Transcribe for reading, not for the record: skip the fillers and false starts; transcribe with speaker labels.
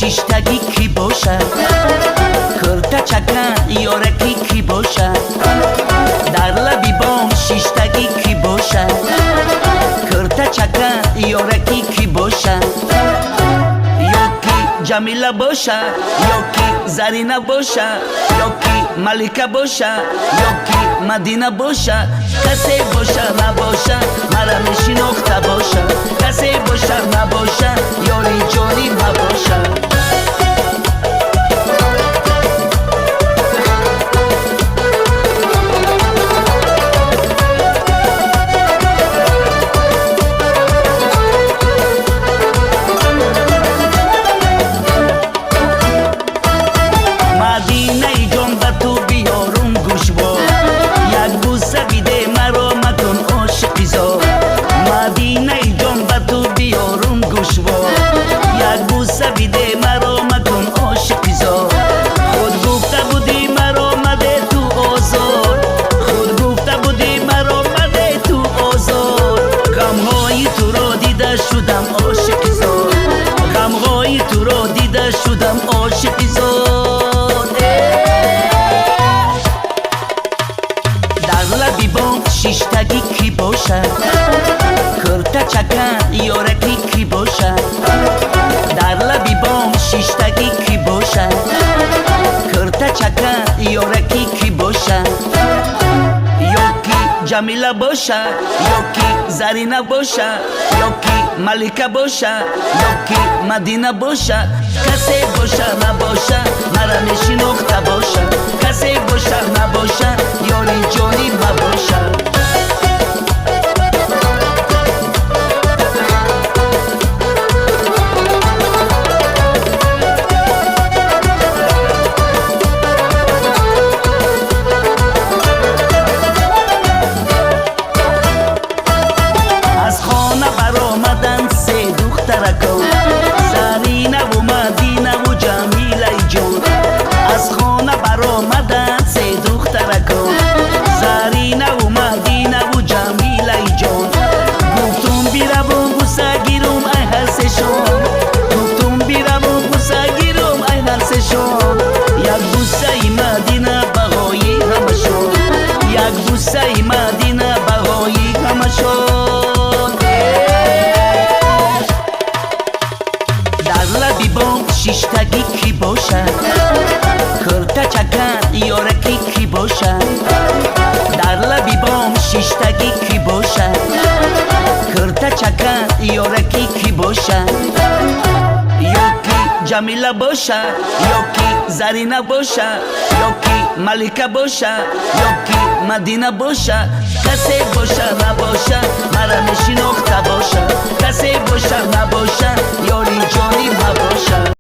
Speaker 1: شیشتگی کی باشد؟ کرتا چکن یارکی کی باشد؟ در لبی بام شیشتگی کی باشد؟ کرتا چکن یارکی کی باشد؟ یکی جمیله باشد، یکی زرینه باشد، یکی ملکه باشد، یکی مدینه باشد. کسی باشد نباشد مرا میشناخته باشد، کسی باشد نباشد یاری جانی نباشد. مدینه جان به تو بیارم گوشوار، یک بوسه بیده مرا مکن عاشقی زار. مدینه جان به تو بیارم گوشوار، یک بوسه بیده مرا مکن عاشقی زار. خود گفته بودی مرا مده تو آزار، خود گفته بودی مرا مده تو آزار. غمهای تو را دیده شدم عاشقی زار، غمهای تو را دیده شدم عاشقی زار. لبی بام شیشتگی کی باشد؟ کرتا چکن یارکی کی باشد؟ در لبی بام شیشتگی کی باشد؟ کرتا چکن یارکی کی باشد؟ یکی جمیله باشد، یکی زرینه باشد، یکی ملکه باشد، یکی مدینه باشد. کسی باشد نباشد مرا میشناخته باشد، کسی باشد نباشد یاری جانی نباشد. از خانه برآمدند سه دخترکو، زرینه و مدینه و جمیله جون. از خانه برآمدند سه دخترکو، زرینه و مدینه و جمیله جون. گفتم بیروم بوسه گیرم ای هر سهشون، گفتم بیروم بوسه گیرم ای هر سهشون. یک بوسه مدینه بهای همشون، یک بوسه مدینه بهای همشون. در لبی بام شیشتگی کی باشد؟ کرتا چکن یارکی کی باشد؟ در لبی بام شیشتگی کی باشد؟ کرتا چکن یارکی کی باشد؟ یکی جمیله باشد، یکی زرینه باشد، یکی ملکه باشد، یکی مدینه باشد. کسی باشد نباشد مرا میشناخته